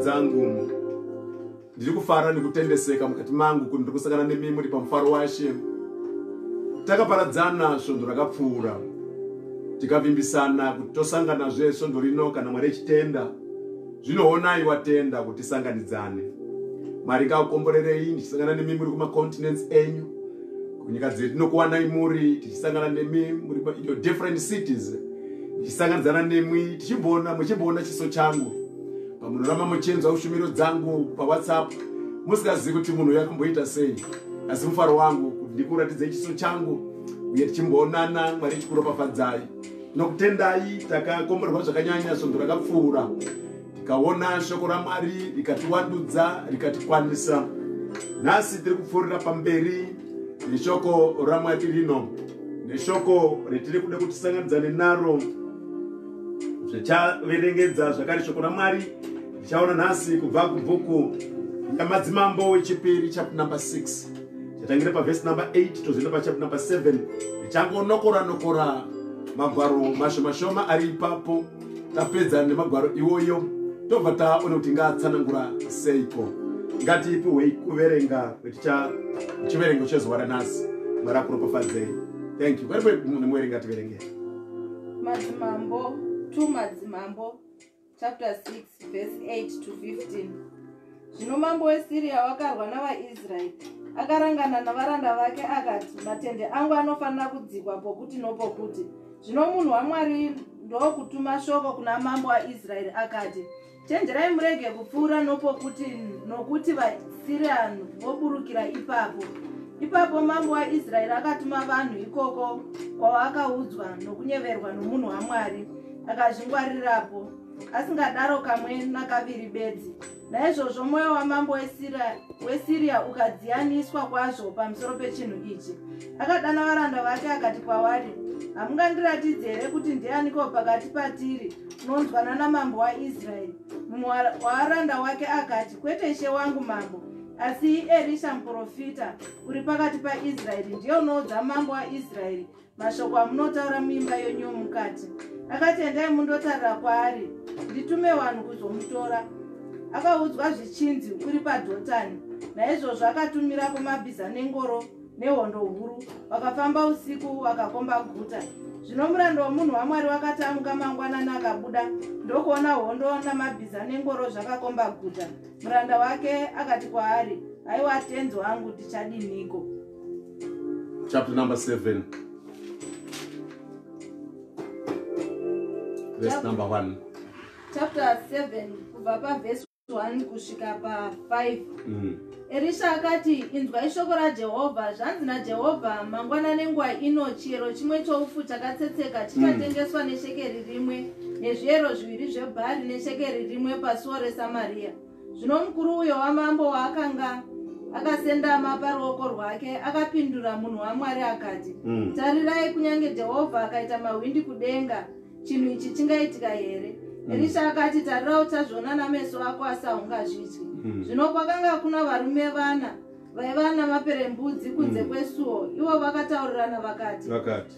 Zangu ndiri kufara nekutendeseka mukati mangu kuti ndiri kusangana nemi muri pamufaro waShe. Takaparadzana svondo rakapfuura tikavimbisana kuti tosanganazve svondo rino kana Mwari echitenda. Zvinoonai watenda kuti tisanganidzane. Mwari ngaakukomborerei ndichisangana nemi muri kumacontinents enyu, kunyika dzetinokuwanai muri, tichisangana nemi muri different cities, tichisanganidzana nemwi muchimboona chiso changu pamunoramba muchenza ushumiro dzangu paWhatsApp musikazivi kuti munhu yakamboita sei, asi mufaro wangu kuti ndikuratidze chiso changu uye tichimboonana Mwari chikuropafadzai. Nokutendai takakomborerwa zvakanyanya svondo rakapfuura, tikaona shoko raMwari rikatiwandudza rikatikwanisa. Nhasi tiri kupfuurira pamberi neshoko raMwari rino, neshoko retiri kuda kutisanganidzane naro zvichaverengedza zvakare shoko raMwari. Tichaona nhasi kubva kubhuku ramadzimambo wechipiri chapter number 6 chatangira pavhesi number 8 tozoenda pachapter number 7. Tichangonokora magwaro mashoma ari ipapo. Tapedza nemagwaro iwoyo tobva taona kuti ngaatsanangura seiko. Ngatipiwe kuverenga chiverengo chezuva ranhasi. Mwari akuropafadzei. Thank you. Kwaripo munhu muverenga tiverengere Madzimambo 2 Madzimambo chapter 6 verse 8 to 15. Zvino mambo weSiria wakarwa navaIsraeri. Akarangana navaranda vake akati, matende angu anofanira kudzikwa pokuti nopokuti. Zvino munhu waMwari ndokutuma shoko kuna mambo waIsraeri akati, chenjerai murege kupfuura nopokuti, nokuti vaSiria voburukira ipapo. Ipapo mambo waIsraeri akatuma vanhu ikoko kwavakaudzwa nokunyeverwa nomunhu waMwari, akazvingwarirapo, asingadaro kamwe nakaviri bedzi. Naizvozvo mwoyo wamambo weSiria ukadziyaniswa kwazvo pamusoro pechinhu ichi. Akadana varanda vake akati kwavari, hamungandiratidzi here kuti ndianiko pakati patiri unonzwana namambo waIsraeri? Mumwe wavaranda wake akati, kwete ishe wangu mambo, asi Erisha muprofita uri pakati paIsraeri ndiye unoudza mambo waIsraeri mashoko amunotaura muimba yenyu mukati. Akati, endai mundotarira kwaari, nditume vanhu kuzomutora. Akaudzwa zvichinzi uri paDhotani. Naizvozvo akatumirapo mabhiza nengoro nehondo huru, vakafamba usiku vakakomba guta. Zvino muranda womunhu waMwari wakati amuka mangwanani akabuda ndokuona hondo namabhiza nengoro zvakakomba guta. Muranda wake akati kwaari, haiwa tenzi wangu, tichadiniko? Chapter number 7. verse number 1. Chapter 7 kubva paverse 1 kusvika pa5. Elisha akati, inzwai shoko raJehovha. Zvanzi naJehovha, mangwana nenguva ino chiyero chimwe choufu chakatsetseka chichatengeswa neshekeri rimwe, nezviyero 2 zvebhari neshekeri rimwe pasuo reSamaria. Zvino mukuru uyo wamambo waakanga akasendama paruoko rwake akapindura munhu waMwari akati, tarirai, kunyange Jehovha akaita mahwindi kudenga, chinhu ichi chingaitika here? Elisha akati, tarira, uchazviona nameso ako asi haungazvidyi. Zvino kwakanga kuna varume 4 vaiva namaperembudzi kunze kwesuo. Ivo vakataurirana vakati,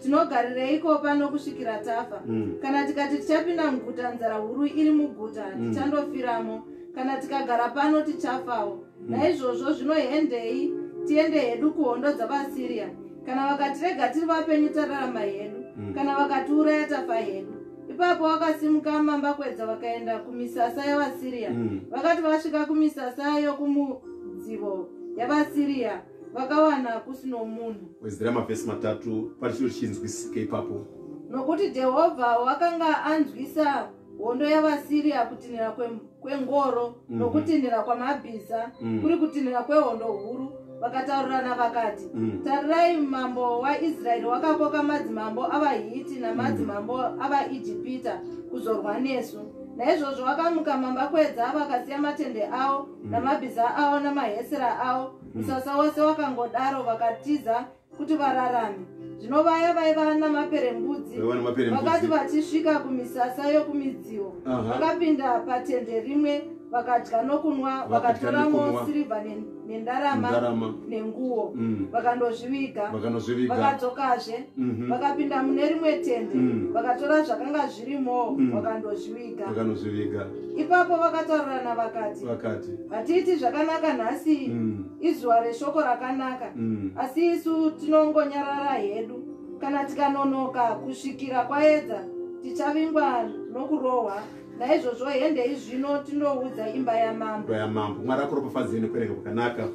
tinogarireiko pano kusvikira tafa? Kana tikati tichapinda muguta, nzara huru iri muguta, tichandofiramo. Kana tikagara pano, tichafawo. Naizvozvo zvino hendei tiende hedu kuhondo dzavaSiria. Kana vakatirega tiri vapenyu, tararama hedu. Kana vakatiuraya, tafa hedu. Ipapo vakasimuka mambakwedza vakaenda kumisasa yavaSiria. Vakati vasvika kumisasa yokumudzivo yavaSiria, vakawana kusino munhu. Wezera mavhesi 3 pachiro chinzwisike ipapo. Nokuti Jehovha wakanga anzwisa hondo yavaSiria kutinhira kwengoro nokutinhira kwamabhiza, kuri kutinhira kwehondo huru. Vakataurirana vakati, tarirai, mambo waIsraeri wakakoka madzimambo avaHiti namadzimambo avaIjipita kuzorwa nesu. Naizvozvo vakamuka mambakwedza vakasiya matende avo namabhiza avo namahesera avo. Musasa wose wakangodaro, vakatiza kuti vararame. Zvino vaya vaiva namaperembudzi vakati vachisvika kumisasa yokumidzivo, vakapinda patende rimwe, vakadya nokunwa, vakatoramo sirivha nendarama nenguo, vakandozviviga, vakadzokazve, vakapinda mune rimwe tende, vakatora zvakanga zvirimo, vakandozviviga. Ipapo vakataurirana vakati, hatiiti zvakanaka nhasi, izuva reshoko rakanaka, asi isu tinongonyarara hedu. Kana tikanonoka kusvikira kwaedza, tichavingwa nokurohwa. Naizvozvo hendei zvino tinoudza imba yamambo. Mwari akuropafadzeni kuerenga kwakanaka.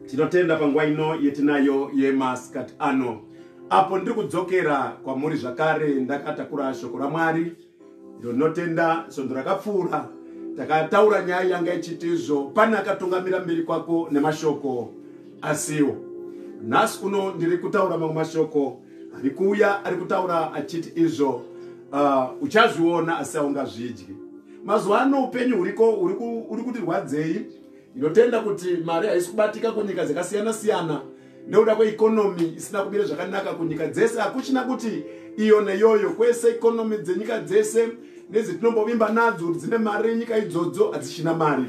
Tinotenda panguva ino yetinayo yemasikati ano. Apo ndiri kudzokera kwamuri zvakare ndakatakura shoko raMwari. Ndinotenda sondo rakapfuura takataura nyaya yanga ichiti izvo, pane akatungamira mberi kwako nemashoko asiwo. Nhasi uno ndiri kutaura mamwe mashoko ari kuuya ari kutaura achiti izvo, uchazviona asi haungazvidyi. Mazuva ano upenyu uri kutirwadzei. Ndinotenda kuti mari haisi kubatika kunyika dzakasiyana siyana nekuda kweikonomi isina kumira zvakanaka kunyika dzese. Hakuchina kuti iyo neyoyo, kwese ikonomi dzenyika dzese nedzetinomboimba nadzo dzine mari, nyika idzodzo hadzichina mari.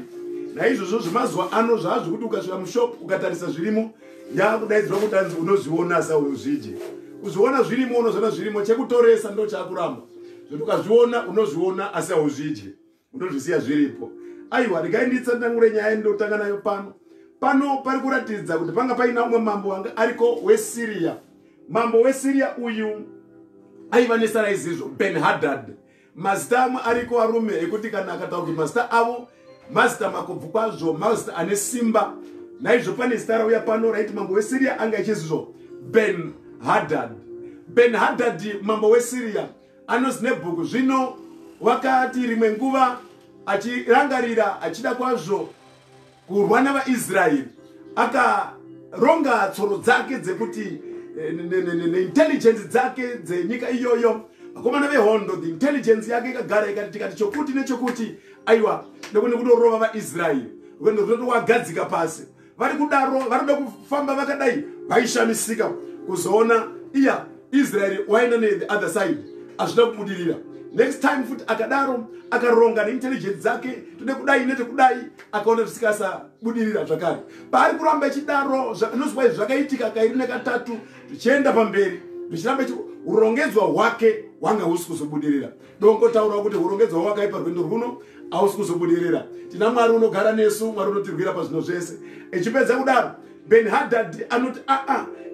Naizvozvo zvemazuva ano zvazvo kuti ukasvika mushopu ukatarisa zvirimo, yakudaidzwa kuti unozviona asi hauzvidyi. Kuzviona zvirimo, unozviona zvirimo, chekutoresa ndo chakuramba. Zvoti ukazviona unozviona asi hauzvidyi, unozvisiya zviripo. Aiwa, regai nditsanangure nyaya ndotanga nayo pano. Pano pari kuratidza kuti panga paina umwe mambo wanga ariko weSiria. Mambo weSiria uyu aiva nesara izizvo, Ben-Hadad. Mazita amwe ariko arume ekuti kana akataura kuti mazita avo mazita makobvu kwazvo, mazita ane simba. Naizvo pane zita rauya pano raiti mambo weSiria anga ichizvo Ben-Hadad. Ben-Hadad mambo weSiria anozi nebhuku zvino wakati rimwe nguva achirangarira achida kwazvo kurwa navaIsraeri, akaronga tsoro dzake dzekuti neintelligence dzake dzenyika iyoyo, vakomana vehondo, the intelligence yake ikagara ikati chokuti nechokuti, aiwa nekune kudorova vaIsraeri, rwendo rwotowagadzika pasi. Vari kudaro, varida kufamba vakadai, vaishamisika kuzoona iya Israeri waenda the other side, azvida kumudirira. Next time futi akadaro, akaronga neintelligence dzake, tode kudai netekudai, akaona zvisikasa budirira zvakare. Paari kuramba echidaro, nozwa zvakaitika kairi nekatatu, zvichienda pamberi, zvichiramba urongedzwa hwake hwanga husi kuzobudirira. Dongotaura kuti urongedzwa hwake parwendo rwuno hausi kuzobudirira. Tina Mwari unogara nesu, Mwari unotirwira pazvino zvese. Echipedza kudaro, Ben-Hadad anoti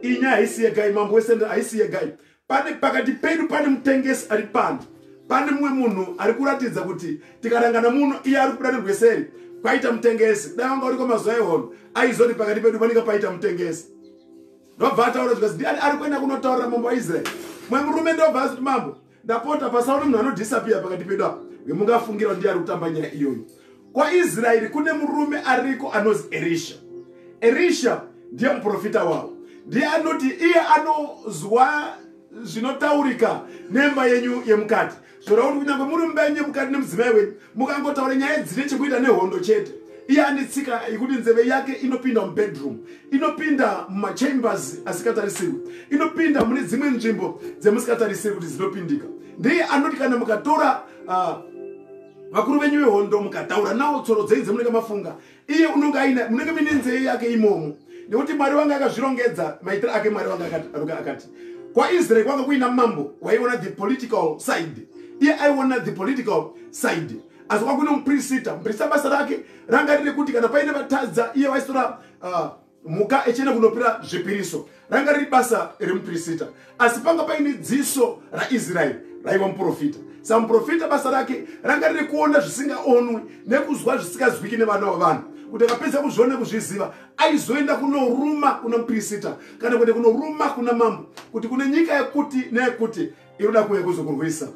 inya haisi yegai, mambo weSiria haisi yegai. Pane pakati pedu pane mutengesi ari pano. Pane mumwe munhu ari kuratidza kuti tikarangana muno iye ari kuda nerweseri kwaita mutengesi. Dai wanga uriko mazuva ehondo aizoti pakati pedu panenge paita mutengesi. Ndobva ataura zvikati ndiani ari kuenda kunotaurira mambo waIsraeri. Mumwe murume ndobva azoti mambo, ndapota pasaona munhu anodisappear pakati pedu apa mungafungira ndiye ari kutamba nyaya iyoyo. KwaIsraeri kune murume ariko anozi Elisha. Elisha ndiye muprofita wavo, ndiye anoti iye anozwa zvinotaurika nemba yenyu yemukati. Zvorauri kunyange muri mumba yenyu yemukati nemudzimai wenyu mukangotaura nyaya dzine chekuita nehondo chete, iye ane tsika yekuti nzeve yake inopinda mubedroom, inopinda mumachambers asikatarisirwi, inopinda mune dzimwe nzvimbo dzemusingatarisiri kuti dzinopindika. Ndiye anoti kana mukatora vakuru venyu vehondo mukataura nawo tsoro dzeidze munenge mafunga, iye munenge mine nzeve yake imomo, nekuti Mwari wanga akazvirongedza maitiro ake. Mwari wanga akati kwaIsraeri kwanga kuina mambo waiona the political side, iye aiona the political side. Asi kwakune muprista basa rake ranga riri kuti kana paine vatadza iye waisora muka echena kunopira zvipiriso, ranga riri basa remuprista. Asi panga paine dziso raIsraeri raiva muprofita. Saka muprofita basa rake ranga riri kuona zvisingaonwi nekuzwa zvisingazwiki nevana vavanhu, kuti akapedza kuzviona nekuzviziva aizoenda kunoruma kuna muprista kana kuti kunoruma kuna mambo kuti kune nyika yekuti neyekuti inoda kuuya kuzokurwisa.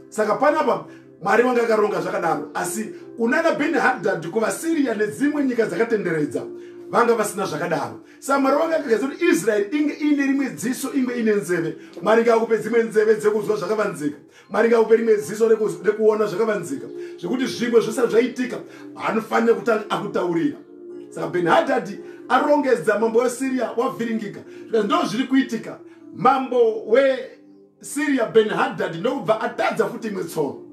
Saka panapa Mwari wanga akaronga zvakadaro. Asi kunana Ben-Hadhadhi kuvaSiria nedzimwe nyika dzakatenderedza vanga vasina zvakadaro. Saka Mwari wanga akagadzira kuti Israeri inge ine rimwe dziso, inge ine nzeve. Mwari ngakupe dzimwe nzeve dzekuzwa zvakavanzika, Mwari ngakupe rimwe dziso rekuona zvakavanzika, zvekuti zvimwe zvisati zvaitika anofanira kutanga akutaurira. Saka Ben-Hadhadhi arongedza mambo weSiria wavhiringika. Ndo zviri kuitika. Mambo weSiria Ben-Hadhadhi ndobva atadza futi imwe tsoro,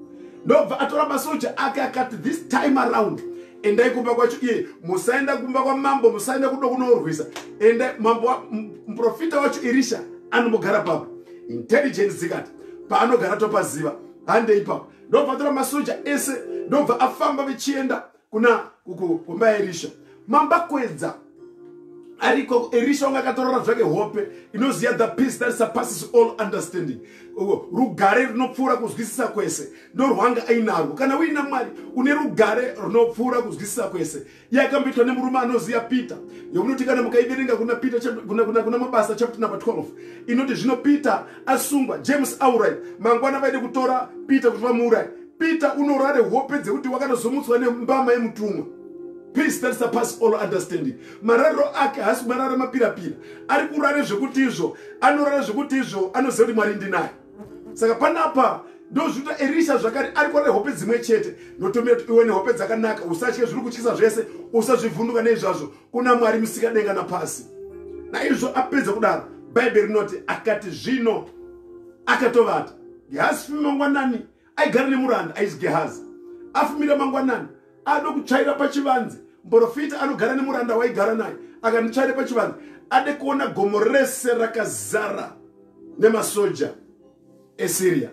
ndobva atora masoja ake akati this time around endai kumba kwacho iye, musaenda kumba kwamambo, musaenda kudo kunorwisa, enda mambo muprofita wacho Elisha anombogara papo. Intelligence dzikati paanogara topaziva hande ipapo. Ndobva atora masoja ese ndobva afamba vichienda kuna kumba yaElisha. Mambo akwedza ariko Elisha wanga akatorora zvake hope inoziya the peace that surpasses all understanding. Rugare runopfuura kuzwisisa kwese ndo rwanga ainarwo. Kana uina Mwari une rugare runopfuura kuzwisisa kwese. Iye akamboitwa nemurume anoziya Peter, yomunoti kana mukaiverenga kuna Peter kuna Mabasa chapter number 12 inoti zvino Peter asungwa, James aurayi, mangwana vaide kutora Peter kuti vamuurayi. Peter unorare hope dzekuti wakatozomutswa nembama yemutumwa. Peace that surpasses all understanding. Mararo ake hasi mararo mapirapira. Ari kurare zvekuti izvo, anorara zvekuti izvo, anoziva kuti Mwari ndinaye. Saka panapa ndo zvinoita Elisha zvakare ari kurare hope dzimwe chete. Notomera kuti iwe nehope dzakanaka, usatye zviri kutyisa zvese, usazvivhunduka neizvazvo. Kuna Mwari musikadenga napasi. Naizvo apedza kudaro, Bhaibheri rinoti akati zvino akatovata. Gehazi fumi mangwanani aigara nemuranda aizi Gehazi. Afumira mangwanani ado kutsvaira pachivanze. Muprofita anogara nemuranda waigara naye akanotsvaira pachivanze ade kuona gomo rese rakazara nemasoja eSiria.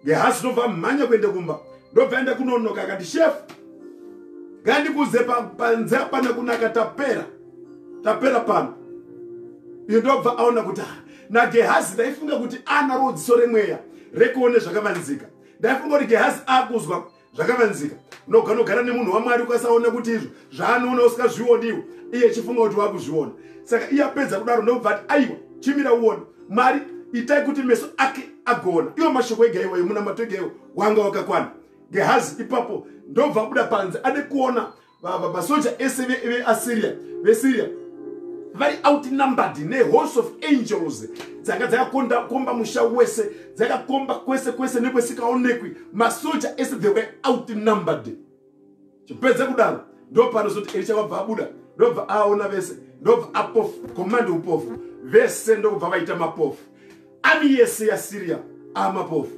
Gehazi ndobva mhanya kuenda kumba, ndobva aenda kunonoka akati chef ngandikuze panze apana kunaka, tapera pano. Iyo ndobva aona kuti naGehazi ndaifunga kuti anaro dziso remweya rekuone zvakavanzika. Ndaifunga kuti Gehazi akuzwa zvakavanzika. Unogara nemunhu waMwari ukasaona kuti izvo zvaanoona usikazvioniwo, iye chifunga kuti wakuzviona. Saka iye apedza kudaro ndobva ati aiwa chimira uone, Mwari itai kuti meso ake agoona. Iwo mashoko egaiwa muna matogaiwa wanga wakakwana. Gehazi ipapo ndobva buda panze ade kuona masoja ese veSiria vari outnumbered nehost of angels dzanga dzakakomba musha wese, dzakakomba kwese nekwesikaonekwi. Masoja ese they were outnumbered. Chipedza kudaro ndopanozoti Elisha wabva abuda, ndobva aona vese, ndobva apofu komanda upofu vese, ndobva vaita mapofu. Ami yese yaSiria amapofu.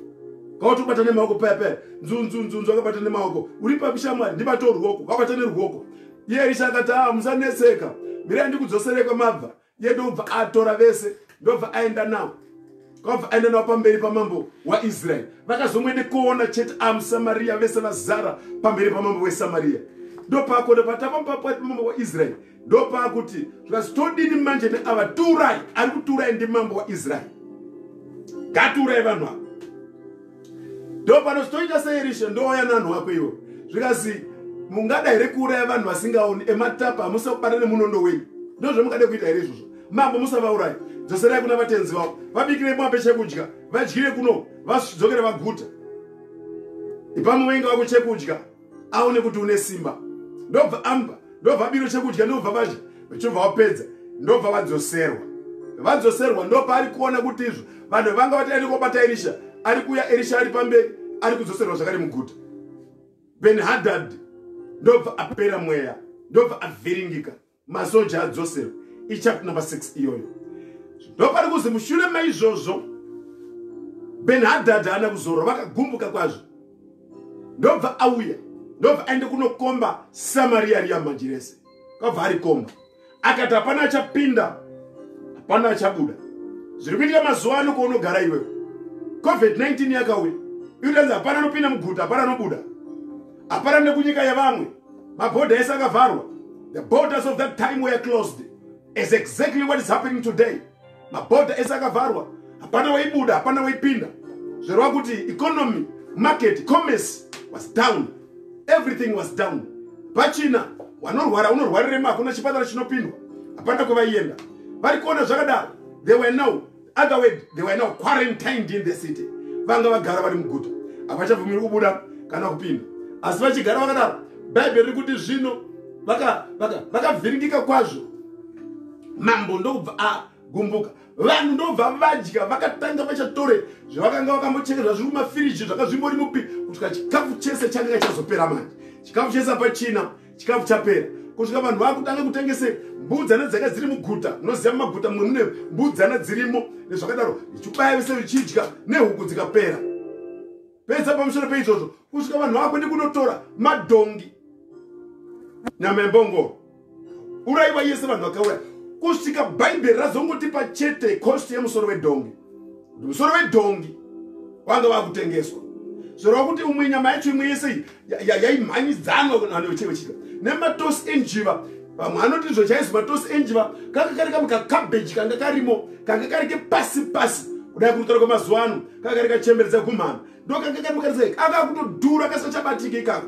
Kauti ubata nemaoko pepe nzunzu akabata nemaoko, uri papisha Mwari ndibata ruoko, wakabata neruoko. Iye Elisha akati musaneseka, mirai ndikudzosereka mabva. Iye ndobva atora vese, ndobva aenda nawo. Kabva aenda nawo pamberi pamambo waIsraeri. Vakazomwende kuona chete amuSamaria vese vazara pamberi pamambo weSamaria. Ndopakona patapa pamambo waIsraeri. Ndopakuti zvazitodini manje neava turai, ari kuturai ndimambo waIsraeri. Ngaturai vanhu ava. Ndopanozitoita seElisha ndoya nanhu wako iwo. Zvikazi mungadai rekuuraya vanhu vasingaoni ematapa hamusakubata nemunondo wenyu. Ndozvamungade kuita here izvozvo. mambo musavaurayi, dzoserai kuna vatenzi vavo, vabikire mwambe chekudya, vadyire kuno, vadzokere vaguta. Ipamwe wenga wako chekudya, aone kuti une simba. Ndobva amba, ndobva biro chekudya, ndobva vadya, vachobva vapedza, ndobva vadzoserwa. Vadzoserwa ndopa ari kuona kuti izvo vanhu vanga vati ari kobata Elisha, ari kuya Elisha ari pamberi, ari kudzoserwa zvakare muguta. Ben-Hadad ndobva apera mweya, ndobva avhiringika, masoja adzoserwa. Chapter number 6 iyoyo. Ndopa ari kuzi mushure maizvozvo Ben-Hadad haana kuzorwa, vakagumbuka kwazvo. Ndobva auya, ndobva aende kunokomba Samaria riya manjirese. Kabva ari komba. Akati hapana achapinda, hapana achabuda. Zviri kuitika mazuva ano kwaunogara iwewe. COVID-19 yakauya. Inotanzi hapana anopinda muguta, hapana anobuda. Hapana nekunyika yevamwe. Mabhodha ese akavharwa. The borders of that time were closed. Is exactly what is happening today. Mabhodha ese akavharwa. Hapana waibuda, hapana waipinda. Zvirova kuti economy, market, commerce was down. Everything was down. Pachina, vanorwara unorwarire ma, hakuna chipatara chinopindwa. Hapana kwavaienda. Vari kuona zvakadaro. They were now, other way, they were now quarantined in the city. Vanga vagara vari muguta. Havachabvumiri kubuda kana kupinda. Asi vachigara vakadaro, Bhaibheri riri kuti zvino vakavhiringika kwazvo. Mambo ndobva agumbuka. Vanhu ndobva vadya, vakatanga vachatore zvavakanga vakambochekerwa zviri mumafiriji zvakazvimbori mupi kusvika chikafu chese changa chazopera manje. Chikafu chese pachina, chikafu chapera. Kusvika vanhu vakutanga kutengese mbudzana dzanga dziri muguta. Unoziva mumaguta mumwe mune mbudzana dzirimo nezvakadaro, ichibaya vese vichidya nehuku dzikapera. Pedza pamusoro peizvozvo, kusvika vanhu vakwende kunotora madhongi, nyama yembongoro, uraiwa yese vanhu vakauya. Kusvika Bhaibheri razongoti pachete kosti yemusoro wedhongi. Musoro wedhongi wanga vakutengeswa. Zvorova kuti umwe nyama yacho imwe yese yaimhanyidzanwa vanhu vechivechika. Nematosi enjiva. Vamwe anoti izvo chaizwi matosi enjiva kanga kari kamwe kakabheji kanga karimo, kanga kari kepasi-pasi. Kudai kurutara kwemazuva ano, kanga kari kachemberedza kumhana. Ndo kanga kari mukarizai, aka kutodhura kasachabatike ikaka.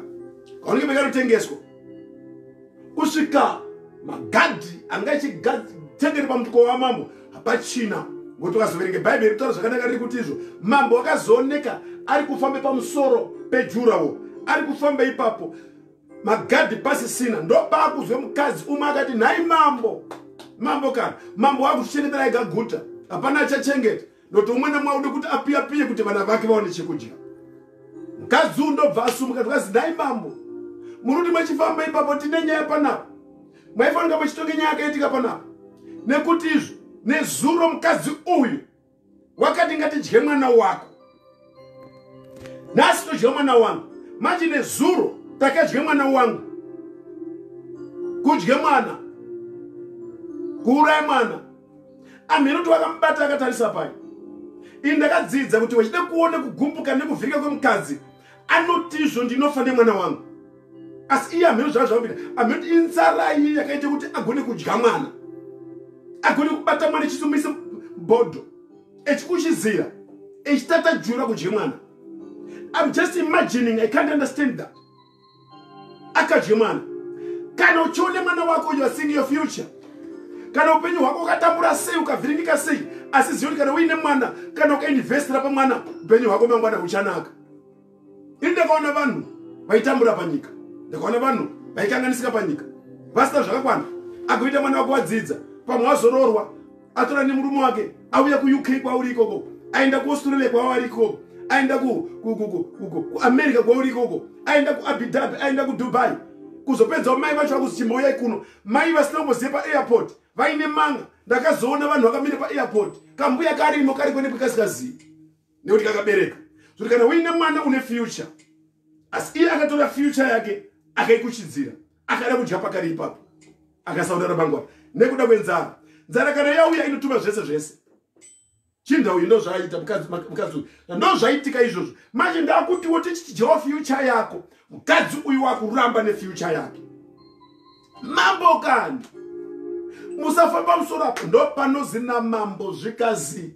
Kaoneke pekanotengeswa. Kusvika magadhi anga achitengere pamutuko wamambo hapachina. Ngokuti ukazoverenge Bhaibheri ritaura zvakanaka riri kuti izvo mambo akazooneka ari kufamba pamusoro pejurawo, ari kufamba ipapo magadhi pasisina. Ndopakuzwe mukadzi umwe akati nhai mambo kana mambo wakuchengetera ega guta, hapana achachengeta. Ndoti umwe nemwe ude kuti apiye kuti vana vake vaone chekudya. Mukadzi ndobva asumuka zvikazi nhai mambo, muruti mwachifamba ipapo tine nyaya panapo, mwaifanira muchitonge nyaya yakaitika panapo. Nekuti izvo nezuro mukadzi uyu wakati ngatidye mwana wako, nhasi todya mwana wangu, manje nezuro takadye mwana wangu. Kudye mwana, kuuraya mwana. Amhenoti wakamubata akatarisa pai. Ini ndakadzidza kuti wachida kuona kugumbuka nekuvhirika kwemukadzi, anoti izvo ndinofa nemwana wangu. Asi iye amhenoti zvazvakapita, amhenoti inzara iyi yakaita kuti agone kudya mwana, agone kubata mwana echisumisa bhodho, echikushizira, echitata jura kudya mwana. I'm just imagining, I can't understand that. Akadye mwana. Kana uchione mwana wako, you are seeing your future. Kana upenyu hwako ukatambura sei, ukavhiringika sei, asi zioni kana uine mwana, kana ukainvestira pamwana, upenyu hwako mangwana huchanaka. Ini ndakaona vanhu vaitambura panyika, ndakaona vanhu vaikanganisika panyika, vasina zvakakwana. Agoita mwana wako wadzidza, pamwe wazororwa, atora nemurume wake, auya kuUK kwauri ikoko, aenda kuAustralia kwauri ikoko, aenda kuAmerica kwauri ikoko, aenda kuAbu Dhabi, aenda kuDubai. Kuzopedza mai vacho vakuzi chimbouyai kuno, mai vasina kumboziva paairport, vaine manga. Ndakazoona vanhu vakamira paairport, kambuya karimo kari kwenepo kasingazivi nekuti kakabereka. Zvoti kana uine mwana une future, asi iye akatora future yake akaikuchidzira, akada kudya pakari ipapo, akasaona ramangwana nekuda kwenzara. Nzara kana yauya inotuma zvese zvese. Chinda uyu ndozvaaita mukadzi uyu, ndozvaitika izvozvo. Manje ndakutiwo tichidyawo future yako, mukadzi uyu wakuramba nefuture yake. Mambo kani musafamba musoro apo, ndopanozina mambo zvikazi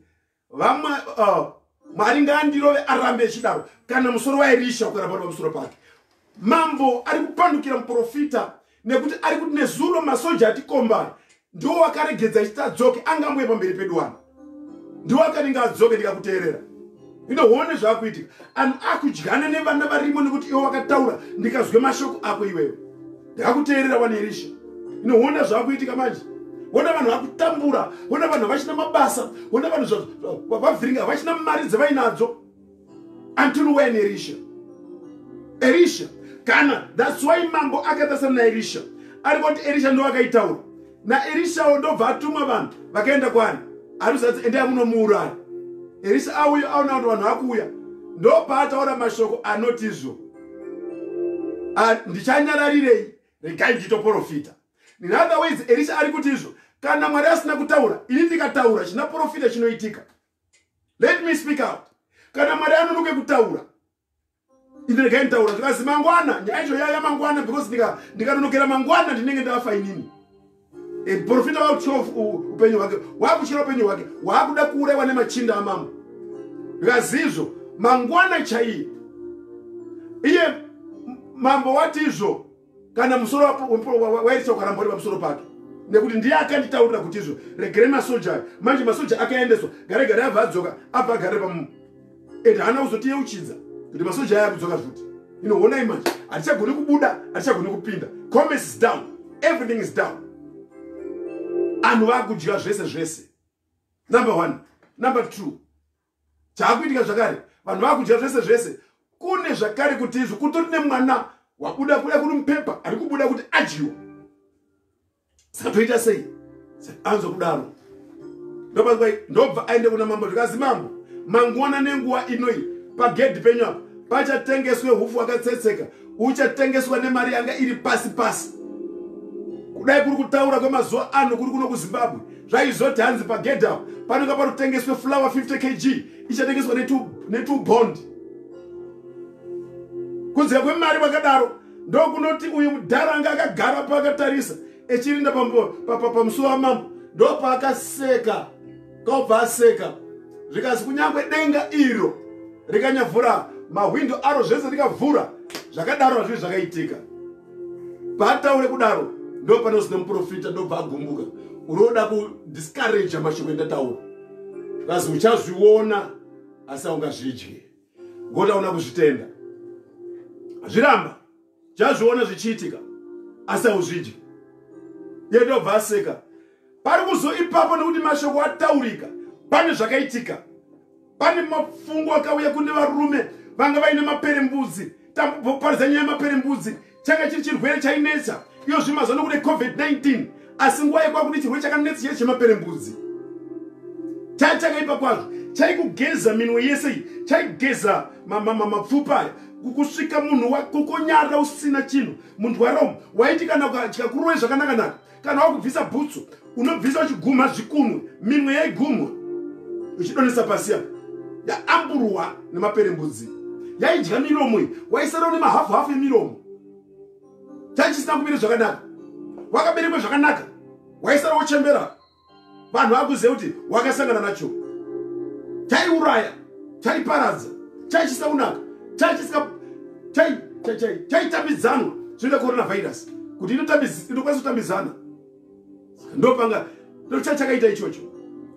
vamwe Mwari ngaandirove arambe echidaro. Kana musoro waElisha ukaramba pamusoro pake, mambo ari kupandukira muprofita nekuti ari kuti nezuro masoja atikomba ndo wakaregedza chitadzoke angambuye pamberi pedu ano ndo wakati ngadzoke ndikakuteerera inoone zvakuitika anhu akudyana nevana varimo nekuti iwe wakataura ndikazwe mashoko ako iwewe ndikakuteerera wana Elisha inoona zvakuitika manje wona vanhu vakutambura wona vanhu vachina mabasa wona vanhu vavhiringa vachina mari dzevainadzo until when Elisha kana that's why mambo akatasana naElisha ari kuti Elisha ndo akaitaura naElisha ndobva atuma vanhu vakaenda kwari arusatsi ende amunomuuraya Elisha auya aona kuti vanhu vakuuya ndopataura mashoko anotizvo ndichanyararirei regai nditoprofita. In other words, Elisha ari kuti izvo kana Mwari asina kutaura ini ndikataura china profita chinoitika. Let me speak out. Kana Mwari anonoke kutaura ini regai nditaura zvikazi mangwana nyaya izvo yaya mangwana because ndikanonokera mangwana ndinenge ndafa inini. Profita wakuchira upenyu hwake wakuchira upenyu hwake wakuda kuuraiwa nemachinda amambo zvikazi izvo mangwana chaiye iye mambo wati izvo kana musoro waElisha ukarambori pamusoro pake nekuti ndiye akanditaurira kuti izvo regerei masoja manje masoja akaendeswa gare abva adzoka abva agare pamunhu ende haana kuzotiyeuchidza kuti masoja aya akudzoka futi inoonai manje hatichagoni kubuda hatichagoni kupinda commerce is down everything is down anhu vakudya zvese number 1 number 2 chaakuitika zvakare vanhu vakudya zvese kune zvakare kuti izvo kutori nemwana wabuda kuda kuri mupepa ari kubuda kuti adyiwa satoita sei anzo kudaro ndobva aende kuna mambo zvikazi mambo mangwana nenguva inoi pagedhi penyu apa pachatengeswe hufu wakatsetseka uchatengeswa nemari yanga iri pasi kudai kuri kutaura kwemazuva ano kuri kuno kuZimbabwe zvaizoti hanzi pagedhi apa panonga panotengeswe flour 50 kg ichatengeswa ne2 bond kunzira kwemari vakadaro ndokunoti uyu mudharanga akagara paakatarisa echirinda pamusuwo wamambo ndopaakaseka kaubva aseka zvikazi kunyangwe denga iro rikanyavhura mahwindo aro zvese rikavhura zvakadaro hazvii zvakaitika paataure kudaro ndopanozine muprofita ndobva agumbuka unoda kudiscourage mashoko endataura zvikazi uchazviona asi aungazvidye ngoti auna kuzvitenda zviramba chazviona zvichiitika asi auzvidye iye ndobva aseka pari kuzo ipapo nekuti mashoko ataurika pane zvakaitika pane mafungo akauya kune varume vanga vaine maperembudzi tamboparidza nyaya yemaperembudzi changa chiri chirwere chainetsa iyo zvimazuva nokuti COVID-19 asi nguva yekwakuti chirwere chakanetsa chiri chemaperembudzi chakaipa kwazvo chaikugeza minwe yese iyi chaigeza mapfupa aya kusvika munhu wakukonyara usina chinhu munhu waRome waiti kana chikakurowe zvakanaka kana wakubvisa bhutsu unobvisa uchiguma zvikunwe minwe yaigumwa uchidonesa pasi apa yaamburwa nemaperembudzi yaidya miromo iyi waisarawo nemahafu emiromo chachisina kumira zvakanaka wakaberekwa zvakanaka waisarawo chembera vanhu vakuziva kuti wakasangana nacho chaiuraya chaiparadza chachisaunaka chaitambidzanwa zvinoita coronavirus kuti inokwanisa kutambidzana ndopanga chakaita ichocho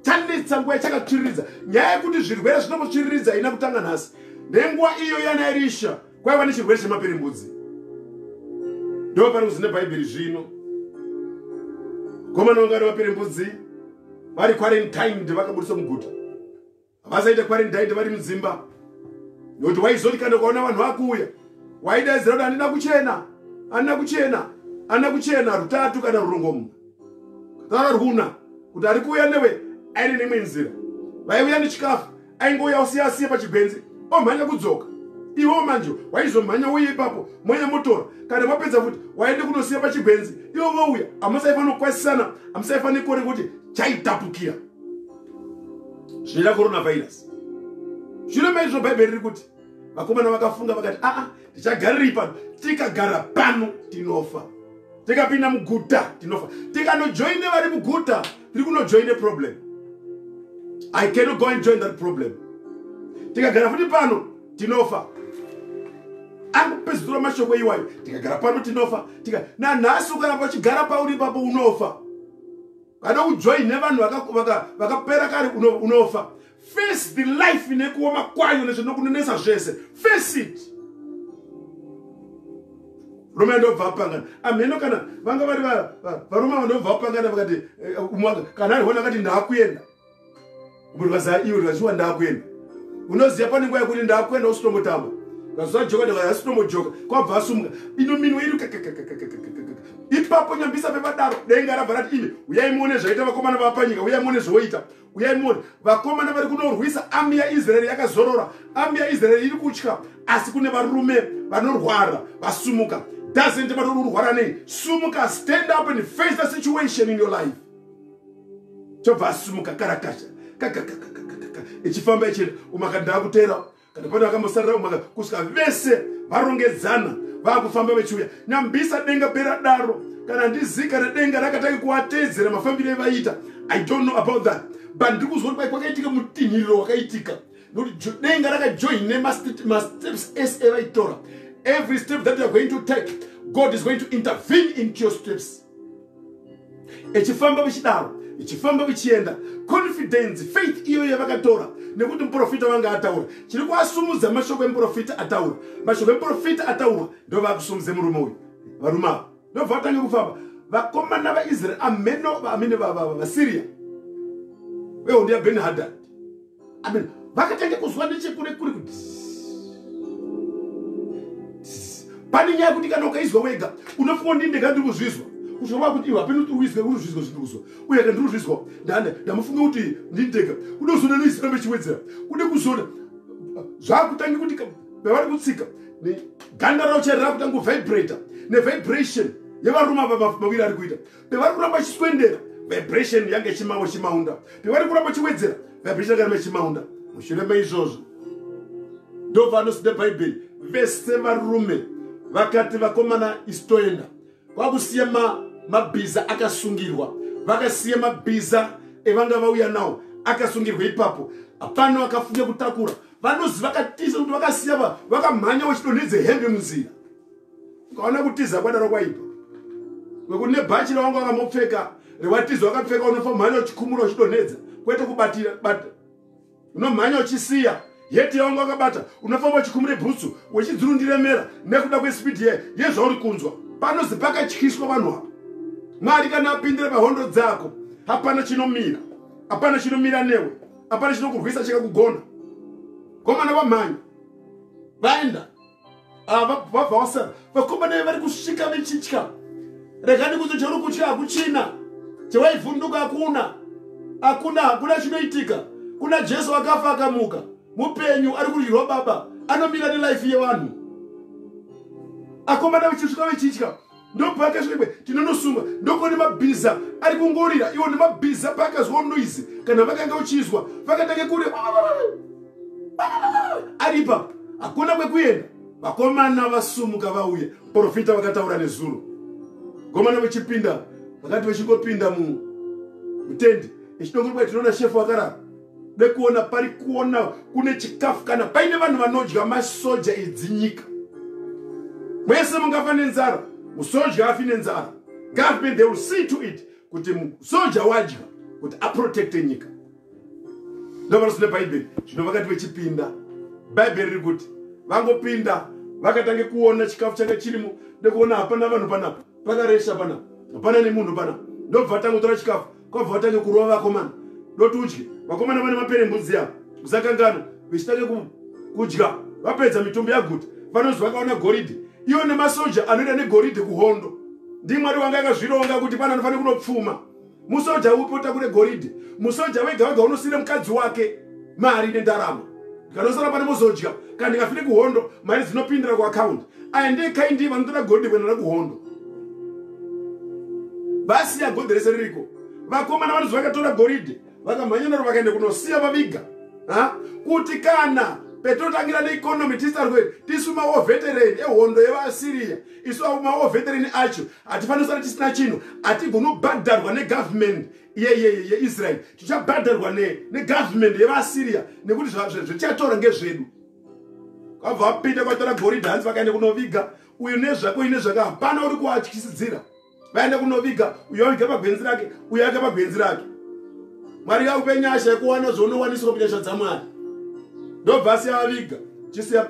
chanetsa nguva chakatsviriridza nyaya yekuti zvirwere zvinomutsviriridza ina kutanga nhasi nenguva iyo yana Elisha kwaiva nechirwere chemaperembudzi ndopari kuzine bhaibheri zvino komana vanga vari maperembudzi vari quarantined vakabudiswa muguta havasaita quarantined vari mudzimba nokuti waizoti kana ukaona vanhu vakuuya waidaidzira kuti handina kuchena rutatu kana rurongomuna kana runa kuti ari kuuya newe aine nemwe nzira vaiuya nechikafu aingouya usiyasiye pachigwenzi omhanya kudzoka iwo manje waizomhanya uye ipapo mwenye motora kana mapedza futi waende kunosiya pachigwenzi iwo vouya hamusaifana kukwasisana hamusaifana kuone kuti chaitapukira zvinoita coronavirus zvino maizvo bhaibheri riri kuti vakomana vakafunga vakati tichagariri pano tikagara pano tinofa tikapinda muguta tinofa tikanojoine vari muguta tiri kunojoine problem I cannot go and join that problem tikagara futi pano tinofa angupedzura mashoko iwayo tikagara pano tinofa nanhasi ukaramba uchigara pauri ipapo unofa kana ujoine vanhu vakapera kare unofa. Face the life nekuoma kwayo nezvinokunonesa zvese. Face it. Roma ndobva pangana. Ameno kana vanga vari varoma vandobva pangana vakati kana ari hona kati ndakuenda. Umurwaza iwe vachiwa ndakuenda. Unoziya pane nguva yekuti ndakuenda usitomotamba. Kazuva joka ndakasitombojoka kwabva asumuka. Inominwe iri ipapo nyambisa pevadaro denga rabva rati ine uyai muone zvaita vakomana vapanyika, uyai muone zvoita, uyai muone vakomana vari kunorwisa army yaIsraeri yakazorora, army yaIsraeri iri kutya, asi kune varume vanorwara vasumuka. Doesn't matter urwara nei, sumuka, stand up and face the situation in your life. Chobva asumuka karakasha ichifamba ichiri umakanda kutera kana pane vakambosarira umaka kusvika vese varongedzana vakufamba vechiuya. Nyambisa denga pera daro kana ndizika denga rakatanga kuatedzera mafambiro evaita. I don't know about that, but ndikuzwa kuti kwakaitika mutinhiriro wakaitika nokuti denga rakajoine steps ese evaitora. Every step that you are going to take, God is going to intervene into your steps. Echifamba vichidaro, echifamba vichienda, confidence, faith iyo yavakatora nekuti muprofita vanga ataura. Chiri kuasumudza mashoko emuprofita ataura. Mashoko emuprofita ataura ndo vakusumudze murume uyu. Varume ava ndobva vatange kufamba. Vakomana vaIsraeri ameno vaamene vaSiria vehondo yaBen Hadad. Amen. Vakatange kuzwa nechekure kuri kuti pane nyaya kuti kana ukaizwa wega unofunga kuti ndingandiri kuzvizwa. Kusvika kuti iwe hapeni kuti uizwe uruzvizwa zvindikuzwa. Uye kana ndiri kuzvizwa ndamufunga kuti ndindega. Kude kuzona noisiramba chiwedzera. Kude kuzona zvakutange kuti pavari kutsika ganda ravo chari rakutanga kuvibrata nevibration yevarume maviri ari kuita. Pavari kuramba chiswendera vibration yange chimaunda. Pavari kuramba chiwedzera vibration yange chimaunda. Mushure meizvozvo ndobva anosinde bhaibheri vese varume vakati vakomana istoenda kwakusiya mabhiza akasungirwa. Vakasiya mabhiza evanga vauya nawo akasungirwa ipapo. Hapana vakafunga kutakura. Vanozi vakatiza kuti vakasiya vakamhanya vachidonhedze hembe munzira. Ukaona kutiza kwadaro kwaipa. Kwekuti nebhachi ravanga vakamopfeka rewatiza wakapfeka unofa mhanya uchikumura uchidonhedza. Kwete kubatira bata. Unomhanya uchisiya. Yeti yawanga wakabata unofamba uchikumure bhutsu wechidzirundiremera nekuda kwespeed yezvauri kunzwa. Panozi pakatyiswa vanhu apa. Mwari kana apindire pahondo dzako hapana chinomira. Hapana chinomira newe. Hapana chinokurwisa chikakugona. Komana vamhanya vaenda vabva vasara vakomana vari kusvika vechitya. Rekani kuti chauri kutya hakuchina, chewaivhunduka hakuna chinoitika. Kuna Jesu akafa akamuka, mupenyu ari kuryirwa baba, anomira nelife yevanhu. Akomana vechisvika vechitya ndopaka zvimwe tinonosunga ndopone mabhiza ari kungorira. Iwo nemabhiza pakazwa noise kana vakanga uchizwa vakatange kure aripa hakuna kwekuenda. Vakomana vasumuka vauya. Profita vakataura nezuro. Komana vechipinda vakati vechingopinda mutendi echidongorwa tinoona shefu wakarara nekuona pari kuona kune chikafu kana paine vanhu vanodya masoja edzinyika. Mwese mungafa nenzara, musoja afi nenzara. Government they will see to it kuti musoja wadya kuti aprotecte nyika. Ndovanosune bhaibheri zvino vakati vechipinda bhaibheri riri kuti vangopinda vakatange kuona chikafu changa chirimo nekuona hapana vanhu panapa, pakaresha panapa, hapana nemunhu panapa. Ndobva vatange kutora chikafu kwabva vatange kurova vakomana doti udye. Vakomana vane maperembudzi avo kusakangana vechitange kudya. Vapedza mitombo yaguta vanonzi vakaona goridhe. Iwo nemasoja anoenda negoridhe kuhondo. Ndimwari wanga akazvironga kuti pana anofanira kunopfuma. Musoja upi otakure goridhe. Musoja wega wega unosire mukadzi wake mari nendarama. Kanosara pane muzodya kana ndikafire kuhondo mari dzinopindira kuaccount. Aya ndekaindi vanotora goridhe kuenda kuhondo. Basi ya goridhe rese ririko. Vakomana vanonzi vakatora goridhe vakamhanya naro vakaenda kunosiya vaviga. Kuti kana petotangira neeconomy tisu mawo veteran ehondo yevaSiria, isu mawo veteran acho hatifanira kusara tisina chinhu. Hatigoni kubhadharwa negovernment yeIsrael, tichabhadharwa negovernment yevaSiria nekuti zvichatora ngezvedu. Kwabva vapinda kwatora goridhe hanzi vakaenda kunoviga. Uyu nezvako ine zvaka hapana uri kuatyisidzira. vaende kunoviga, uyo aviga pagwenzi rake, uyo ake pagwenzi rake. Mwari akupe nyasha yekuwana zvounowaniswa kunyasha dzaMwari. Ndobva asiyaviga, chisiya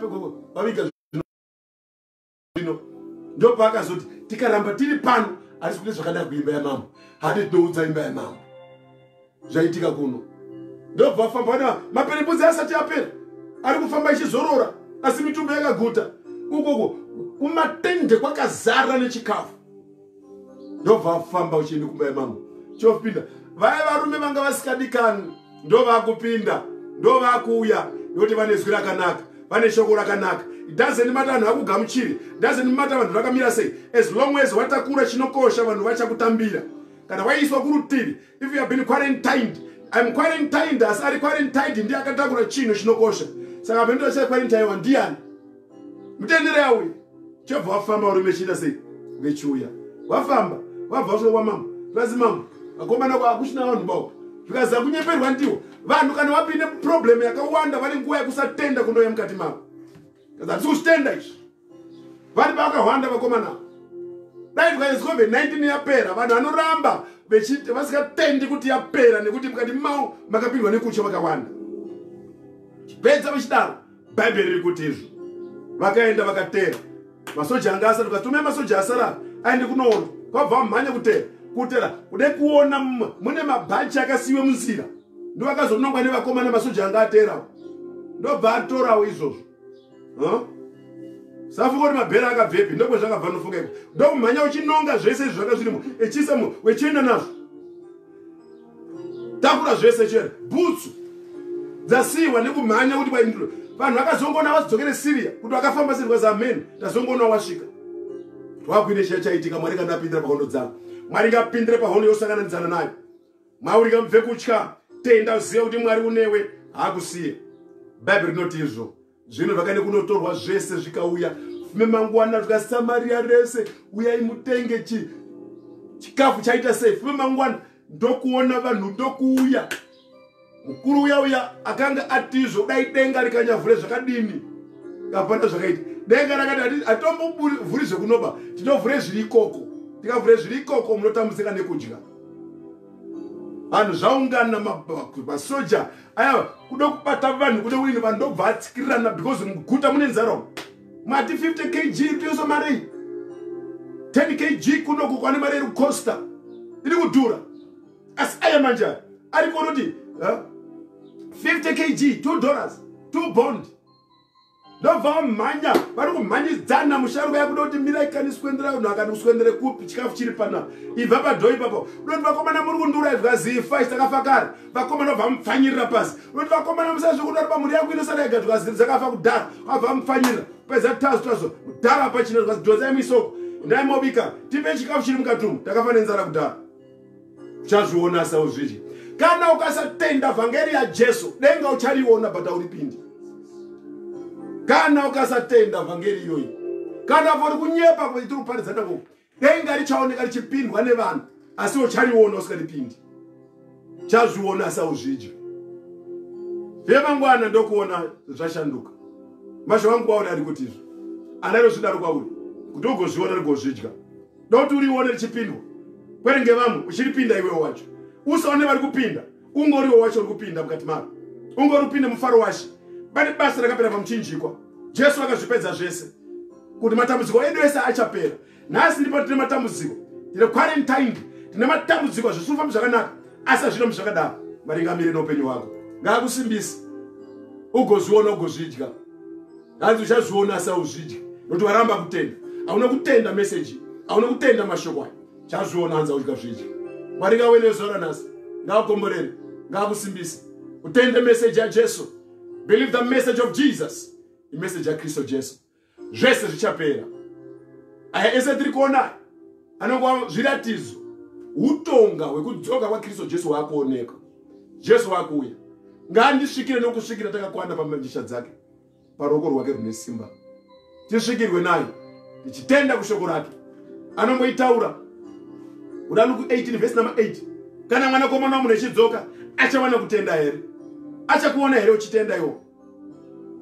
vaviga zvino. Ndobva akazoti tikaramba tiri pano asi kuti zvakada kuimba yamambo, hatitoudza imba yamambo. Zvaitika kuno. Ndobva afamba na maperembudzi asati apera. Ari kufamba ichizorora asi mitumbi yakaguta. Ukoko kumatende kwakazara nechikafu. Ndobva afamba uchienda kumba yamambo. Chopinda. Vaya varume vanga vasikadikani ndovakupinda, ndovakuuya nekuti vane zwi rakanaka, vane shoko rakanaka. It doesn't matter vanhu vakugamuchiri, it doesn't matter vanhu vakamira sei, as long as watakura chinokosha vanhu vachakutambira. Kana waiswa kurutivi, if you have been quarantined, I'm quarantined, as ari quarantined ndiye akatakura chino chinokosha. Saka pendo cha quarantine wa ndiani? Mutendere yawe. Chobva wafamba varume chita sei? Vechuya. Wafamba, wabva usho kwa mama. Lazima akomana kwa akushina vanhu bauka. Zvikaza kunyeperwa ndiwo. Vanhu kana wapinde problem yakawanda vane nguva yekusatenda kundoya mukati mavo. Kaza kusitenda izvi. Vanhu vakawanda vakomana. Dai zvikazi COVID-19 yapera, vanhu vanoramba vechiti vasikatendi kuti yapera nekuti mukati mavo makapindwa nekucha vakawanda. Chipedza vachidaro, Bhaibheri riri kuti izvo. Vakaenda vakatera. Masoja anga asara, tukatume masoja asara aende kunoona. Kwabva mhanya kutera. Kutera kude kuona mune mabhachi akasiwe munzira. Ndo vakazonongwa nevakomana masoja anga atera. Ndobva atorawo izvozvo. Safuko kuti mabhera akabvepi ndokwe zvakabva nofunga. Ndokumhanya uchinonga zvese izvi zvakazvirimo echisa wechienda nazvo. Takura zvese chero. Bhutsu dzasiwa nekumhanya kuti kwaindiro. Vanhu vakazongona vazodzokere Syria kuti vakafamba sei kwazi amen. Tazongona wasvika. Twakuine chaitika Mwari kana apindira pahondo dzavo. Mwari ngapindire pahondo yosanganidzana nayo. Mwauri ngamubve kutya, tenda uzive kuti Mwari unewe hakusiye. Bhaibheri rinoti izvo. Zvino zvakaende kunotorwa zvese zvikauya. Fume mangwana zvikasamaria rese, uyai mutenge chikafu chaita sei. Fume mangwana ndokuona vanhu ndokuuya. Mukuru uya akanga atizvo dai denga rikanyavhure zvakadini. Kapanda zvakaita. Denga rakati atombovhuri zvekunoba, tinovhure zviri ikoko. Tikavhure zviri ikoko munotambudzika nekudya. Vanhu zvaungana masoja aya kuda kubata vanhu kuda kuti vanhu ndobva atsikirana because muguta mune nzara. Mati 50 kg ndiyo mari. 10 kg kunoku kwane mari iri kucosta. Iri kudhura. Asi aya manja ari konoti 50 kg $2, 2 bond. Ndobva mhanya vari kumhanyidzana musharuka yakuda kuti mira ikaniswendera vanhu akati kuswendere kupi chikafu chiri pana. Ibva padhoi ipapo. Unoti vakomana muri kundura zvazifa takafakara. Vakomana vabva mupfanyirira pasi. Unoti vakomana musazvikuda kuti pamuri yako inosara yega zvikazi dzakafa kudhara. Vabva mupfanyirira. Pedza tazo kudhara pachino zvikazi dhozai misoko. Ndai mobika tipe chikafu chiri mukatumbu. Takafa nenzara kudhara. Uchazviona sauzvizvi. Kana ukasatenda vhangeri yaJesu denga uchariona but auripindi. Kana ukasatenda vhangeri iyoyi, kana vari kunyepa kuti uparidzana ko denga richaoneka richipindwa nevanhu asi uchariona usikaripindi. Chazviona sauzviji. Vemangwana ndokuona zvashanduka. Masho wangu waona ari kuti izvo anaro zvidaro kwauri kuti ugozviona rigozvidya. Ndokuti urione richipindwa kwerenge vamwe uchiripinda iwe wacho. Usaone vari kupinda ungoriwo wacho uri kupinda mukati maro. Ungori upinde mufaro washi. Bani basa rakapera pamuchinjikwa. Jesu akazvipedza zvese. Kuti matambudziko edu ese achapera. Nhasi ndipo tine matambudziko. Tine quarantined. Tine matambudziko zvisufamba zvakanaka. Asi zvino zvakadaro. Maringamire noupenyu hwako. Ngakusimbise. Ugozviona ugozvidya. Hanzi uchazviona sauzvidya. Nokuti waramba kutenda. Hauna kutenda message. Hauna kutenda mashoko aya. Chazviona hanzi uchazvidya. Mwari ngawene zora nhasi. Ngakukomborere. Ngakusimbise. Utende message ya Jesu. Believe the message of Jesus. The message ya Kristo Jesu. Zvese zvichapera. Aya ese tiri kuona anongwa zviratidzo. Utonga hwekudzoka kwaKristo Jesu wakuoneka. Jesu wakuuya. Ngandisvikire nokusvikira takakwanda pamandisha dzake. Paroko rwake rune simba. Tisvikirwe naye. Tichitenda kushoko rake. Anomboitaura. Udaluku 18 verse number 8. Kana mwanakomana wamunhu echidzoka achawana kutenda here. Achakuona here uchitenda iwo.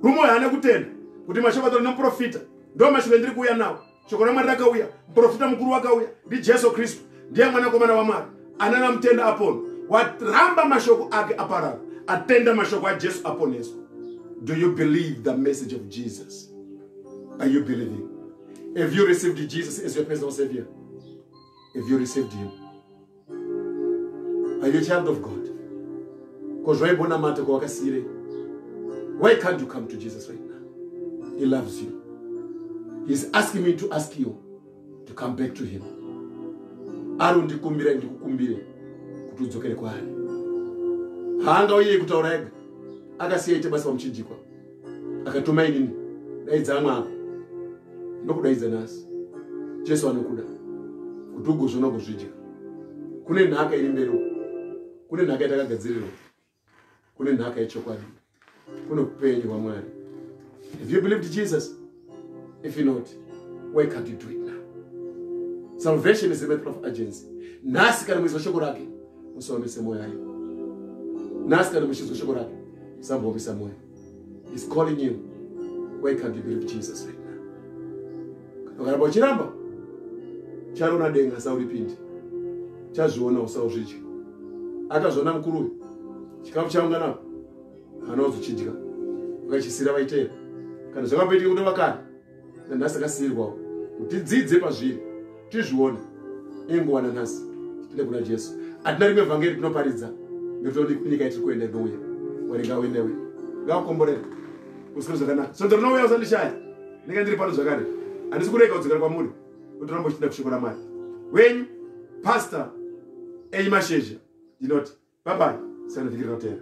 Rumo haana kutenda kuti mashoko atari nomuprofita ndo mashoko ndiri kuuya nawo. shoko raMwari rakauya, muprofita mukuru wakauya, ndi Jesu Kristu, ndiye mwanakomana waMwari, anana mutenda apono, waramba mashoko ake aparara, atenda mashoko aJesu aponeso. Do you believe the message of Jesus? Are you believing? Have you received Jesus as your personal Savior? Have you received Him? Are you a child of God? Because why can't you come to Jesus right now? He loves you. He's asking me to ask you to come back to Him. Arundikumbire ndikukumbire kutudzokere kwaari. Haanga uye kutaura ega. Akasiya ite basa pamuchinjikwa. Akatuma inini. Daidza amwe ako. Ndokudaidza nasi. Jesu anokuda. Kuti ugozvona kuzvidya. Kune nhaka iri mberi uko. Kune nhaka yatakagadzirirwa. Kune nhaka yechokwadi. Kune upenyu hwaMwari. Have you believed Jesus? If you not, why can't you do it now? Salvation is a matter of urgency. Nasi kana mwizwa shoko rake, musaomese moyo hayo. Nasi kana mwizwa shoko rake, musaomese moyo. He's calling you. Why can't you believe Jesus right now? Kana bachiramba. Charona denga sauripindi. Chazviona usauzvidya. Akazvona mukuru. Chikafu chaungana. Anozochidya. Ukachisira vaitera. Kana zvakapaitika kuti vakari. Nandasi akasiyirwawo. Tidzidze pazviri. Tizvione. Ingowana nhasi. Tinde kuna Jesu. Atina rimwe vhangeri tinoparidza. Ngekuti kunyika yetiri kuenda nouya. Mwari ngauendewe. Ngakukomborere. Usiku zvakanaka. Sondo rinouya usandishaya. Ndinenge ndiri pano zvakare. Handisi kurega kudzokera kwamuri. Kuti rambochida kushoko raMwari. Wenyu, Pastor Eimashezha. Ndinoti, bye bye. Sana vikira kutera.